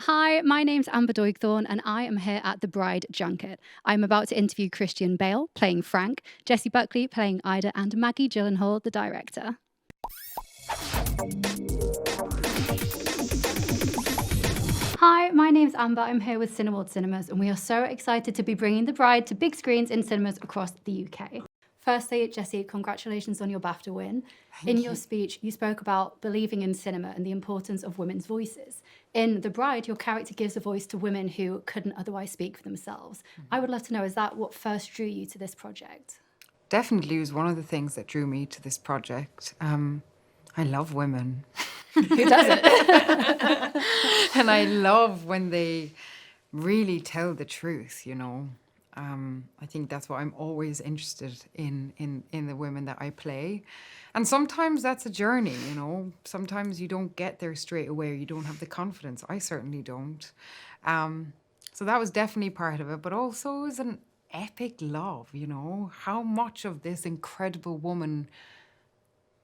Hi, my name's Amber Doigthorne, and I am here at the Bride Junket. I'm about to interview Christian Bale, playing Frank, Jessie Buckley, playing Ida, and Maggie Gyllenhaal, the director. Hi, my name's Amber. I'm here with Cineworld Cinemas, and we are so excited to be bringing The Bride to big screens in cinemas across the UK. Firstly, Jessie, congratulations on your BAFTA win. In your speech, you spoke about believing in cinema and the importance of women's voices. In The Bride, your character gives a voice to women who couldn't otherwise speak for themselves. I would love to know, is that what first drew you to this project? Definitely was one of the things that drew me to this project. I love women. Who doesn't? And I love when they really tell the truth, you know. I think that's what I'm always interested in the women that I play. And sometimes that's a journey, you know. Sometimes you don't get there straight away, or you don't have the confidence. I certainly don't. So that was definitely part of it, but also it was an epic love, you know. How much of this incredible woman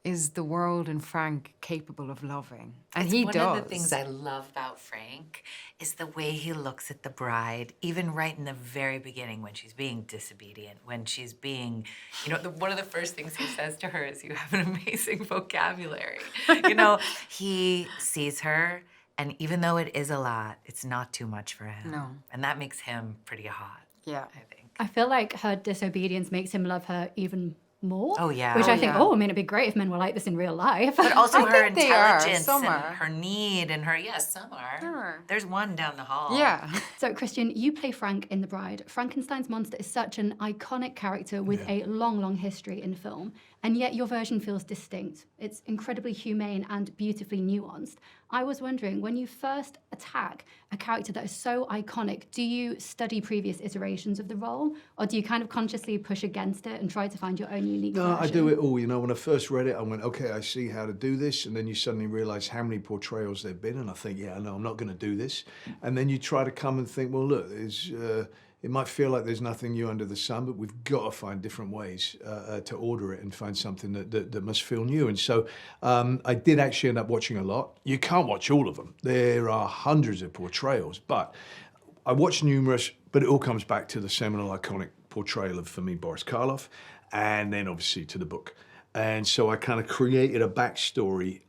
is the world and Frank capable of loving? And he does. One of the things I love about Frank is the way he looks at the bride, even right in the very beginning when she's being disobedient, when she's being, you know, one of the first things he says to her is, "You have an amazing vocabulary." You know, he sees her, and even though it is a lot, it's not too much for him. No. And that makes him pretty hot, Yeah. I think. I feel like her disobedience makes him love her even more. Oh, yeah. Which Oh, I think, yeah. I mean, it'd be great if men were like this in real life. But also I her think they are. intelligence Some and are. her need and her, yes, some are. Sure. There's one down the hall. Yeah. So, Christian, you play Frank in The Bride. Frankenstein's monster is such an iconic character with a long, long history in film, and yet your version feels distinct. It's incredibly humane and beautifully nuanced. I was wondering, when you first attack a character that is so iconic, do you study previous iterations of the role, or do you kind of consciously push against it and try to find your own unique No, version? I do it all. You know, when I first read it, I went, okay, I see how to do this. And then you suddenly realize how many portrayals there've been. And I think, yeah, no, I'm not going to do this. And then you try to come and think, well, look, it might feel like there's nothing new under the sun, but we've got to find different ways to order it and find something that must feel new. And so I did actually end up watching a lot. You can't watch all of them. There are hundreds of portrayals, but I watched numerous, but it all comes back to the seminal iconic portrayal of, for me, Boris Karloff, and then obviously to the book. And so I kind of created a backstory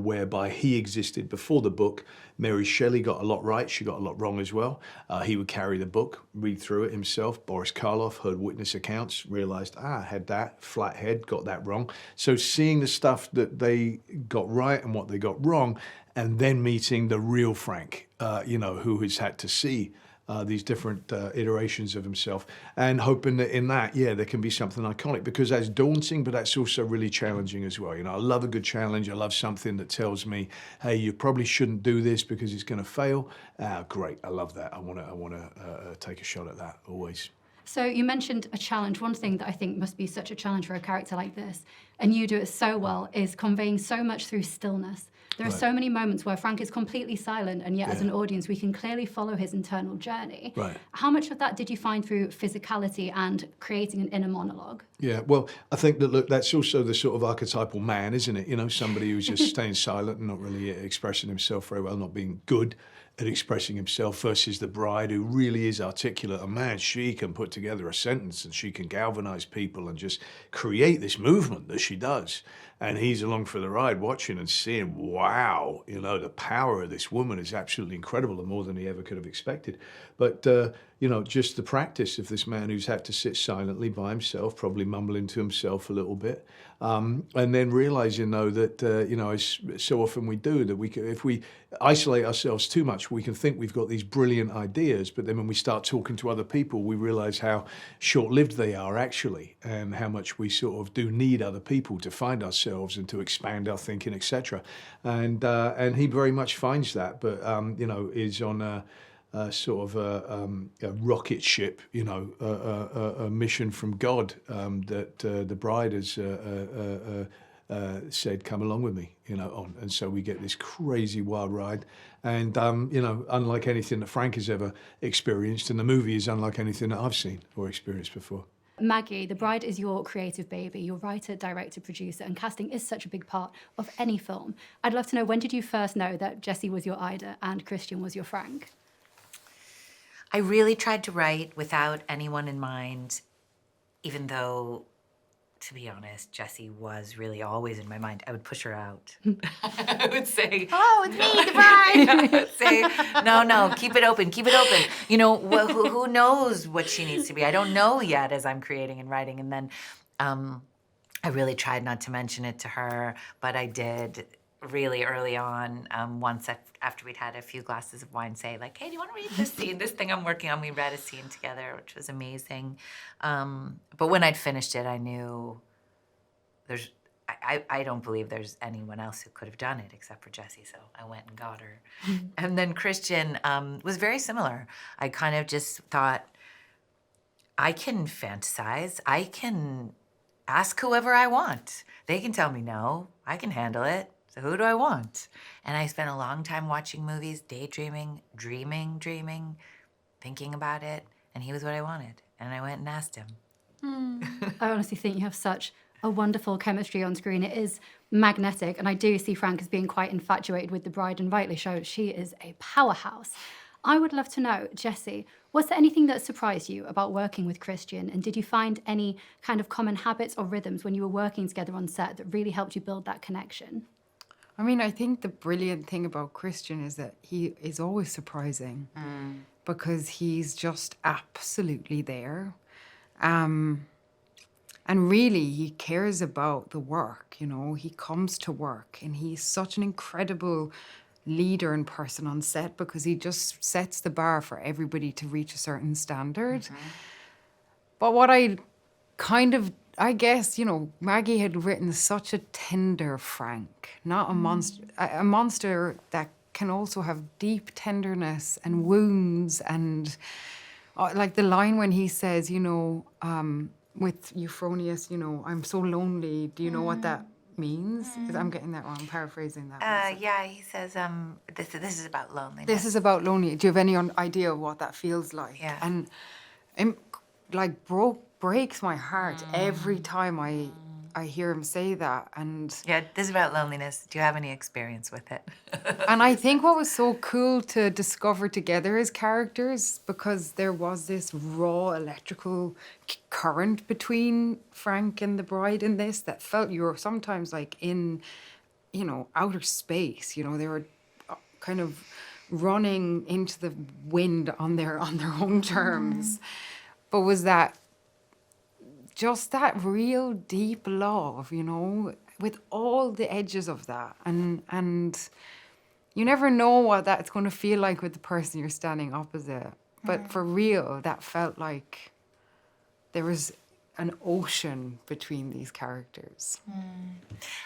whereby he existed before the book. Mary Shelley got a lot right, she got a lot wrong as well. He would carry the book, read through it himself. Boris Karloff heard witness accounts, realized, I had that, flat head, got that wrong. So seeing the stuff that they got right and what they got wrong, and then meeting the real Frank, you know, who has had to see these different iterations of himself, and hoping that in that, yeah, there can be something iconic, because that's daunting, but that's also really challenging as well. You know, I love a good challenge. I love something that tells me, hey, you probably shouldn't do this because it's going to fail. Great, I love that. I want to take a shot at that always. So you mentioned a challenge. One thing that I think must be such a challenge for a character like this, and you do it so well, is conveying so much through stillness. There are Right. so many moments where Frank is completely silent, and yet as Yeah. an audience, we can clearly follow his internal journey. Right. How much of that did you find through physicality and creating an inner monologue? Yeah, well, I think that, look, that's also the sort of archetypal man, isn't it? You know, somebody who's just staying silent and not really expressing himself very well, not being good at expressing himself, versus the bride who really is articulate. And man, she can put together a sentence and she can galvanize people and just create this movement that she does. And he's along for the ride watching and seeing, wow, you know, the power of this woman is absolutely incredible, and more than he ever could have expected. But, you know, just the practice of this man who's had to sit silently by himself, probably mumbling to himself a little bit, and then realizing, though, that, you know, as so often we do, that we can, if we isolate ourselves too much, we can think we've got these brilliant ideas, but then when we start talking to other people, we realize how short-lived they are actually, and how much we sort of do need other people to find ourselves and to expand our thinking, etc. And he very much finds that, but you know, is on a sort of a rocket ship, you know, a mission from God that the bride has said, come along with me, you know, on. And so we get this crazy wild ride. And, you know, unlike anything that Frank has ever experienced, and the movie is unlike anything that I've seen or experienced before. Maggie, the bride is your creative baby. Your writer, director, producer, and casting is such a big part of any film. I'd love to know, when did you first know that Jessie was your Ida and Christian was your Frank? I really tried to write without anyone in mind, even though, to be honest, Jessie was really always in my mind. I would push her out. I would say, "Oh, it's me, the bride." I would say, "No, keep it open, keep it open." You know, who knows what she needs to be? I don't know yet as I'm creating and writing. And then I really tried not to mention it to her, but I did really early on, once after we'd had a few glasses of wine, say like, "Hey, do you want to read this scene, this thing I'm working on?" We read a scene together, which was amazing. But when I'd finished it, I knew I don't believe there's anyone else who could have done it except for Jessie, so I went and got her. And then Christian was very similar. I kind of just thought, I can fantasize, I can ask whoever I want. They can tell me no, I can handle it. So who do I want? And I spent a long time watching movies, daydreaming, dreaming, thinking about it, and he was what I wanted. And I went and asked him. I honestly think you have such a wonderful chemistry on screen. It is magnetic, and I do see Frank as being quite infatuated with the bride, and rightly so. She is a powerhouse. I would love to know, Jessie, was there anything that surprised you about working with Christian, and did you find any kind of common habits or rhythms when you were working together on set that really helped you build that connection? I mean, I think the brilliant thing about Christian is that he is always surprising because he's just absolutely there. And really, he cares about the work, you know. He comes to work and he's such an incredible leader and person on set because he just sets the bar for everybody to reach a certain standard. But what I guess, you know, Maggie had written such a tender Frank, not a monster, a monster that can also have deep tenderness and wounds. And like the line when he says, you know, with Euphonious, you know, "I'm so lonely. Do you know what that means?" I'm getting that wrong. I'm paraphrasing that. Yeah, he says, this is about loneliness. This is about lonely. Do you have any idea of what that feels like? Yeah. And it, like, breaks my heart every time I hear him say that. And Yeah, this is about loneliness. Do you have any experience with it? and I think what was so cool to discover together as characters, because there was this raw electrical current between Frank and the bride in this that felt you were sometimes like in, you know, outer space. You know, they were kind of running into the wind on their own terms. But was that just that real deep love, you know, with all the edges of that. And you never know what that's going to feel like with the person you're standing opposite. But for real, that felt like there was an ocean between these characters.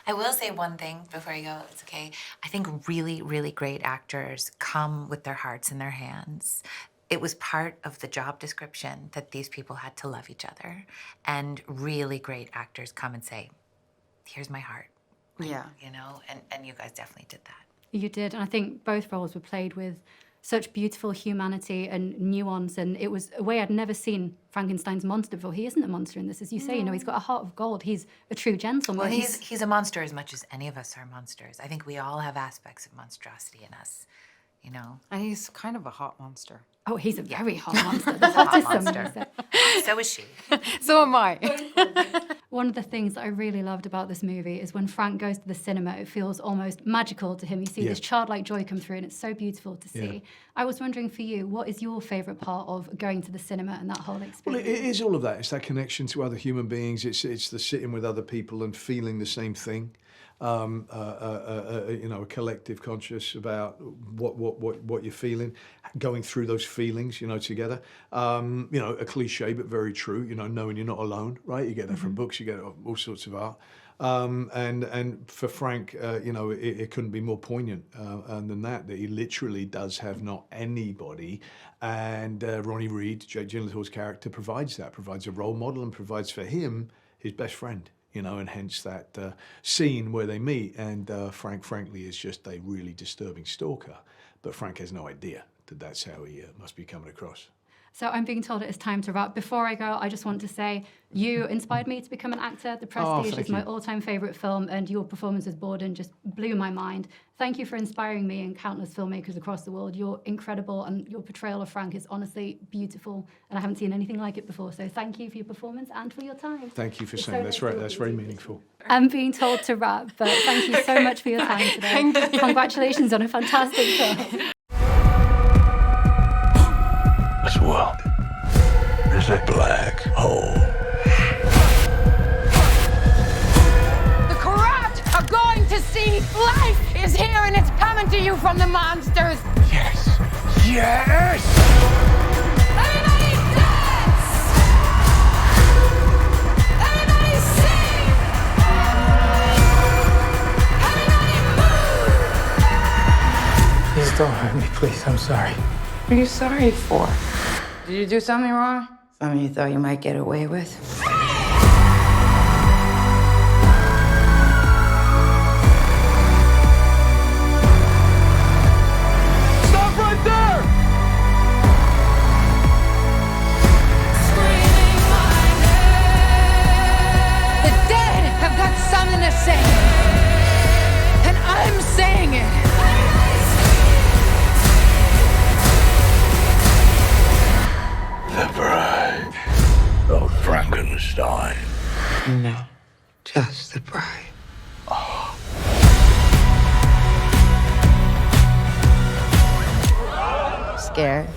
I will say one thing before I go, it's okay. I think really, really great actors come with their hearts in their hands. It was part of the job description that these people had to love each other. And really great actors come and say, "Here's my heart." Yeah. You know, and you guys definitely did that. You did, and I think both roles were played with such beautiful humanity and nuance, and it was a way I'd never seen Frankenstein's monster before. He isn't a monster in this, as you say. You know, he's got a heart of gold. He's a true gentleman. Well, he's a monster as much as any of us are monsters. I think we all have aspects of monstrosity in us, you know. And he's kind of a hot monster. Oh, he's a very hot monster. The hottest monster. monster. So is she. So am I. One of the things that I really loved about this movie is when Frank goes to the cinema, it feels almost magical to him. You see this childlike joy come through, and it's so beautiful to see. Yeah. I was wondering for you, what is your favourite part of going to the cinema and that whole Well, experience? it is all of that. It's that connection to other human beings. It's the sitting with other people and feeling the same thing. You know, a collective conscious about what you're feeling, going through those feelings, you know, together. You know, a cliche but very true. You know, knowing you're not alone, right? You get that from books, you get it from all sorts of art. And for Frank, you know, it couldn't be more poignant than that he literally does have not anybody. And Ronnie Reed, Jake Gyllenhaal's character, provides a role model and provides for him his best friend. You know, and hence that scene where they meet, and Frank, frankly, is just a really disturbing stalker. But Frank has no idea that that's how he must be coming across. So I'm being told it is time to wrap. Before I go, I just want to say you inspired me to become an actor. The Prestige thank is my you. all-time favourite film, and your performance as Borden just blew my mind. Thank you for inspiring me and countless filmmakers across the world. You're incredible, and your portrayal of Frank is honestly beautiful, and I haven't seen anything like it before. So thank you for your performance and for your time. Thank you for It's saying so that's nice right. talking That's to very you. meaningful. I'm being told to wrap, but thank you so much for your time today. Thank you. Congratulations on a fantastic film. This world is a black hole. The corrupt are going to see life is here and it's coming to you from the monsters. Yes! Yes! Everybody dance! Everybody sing! Everybody move! Please don't hurt me, please. I'm sorry. What are you sorry for? Did you do something wrong? Something you thought you might get away with? Stop right there! The dead have got something to say. And I'm saying it. The bride of Frankenstein. No, just the bride. Scared?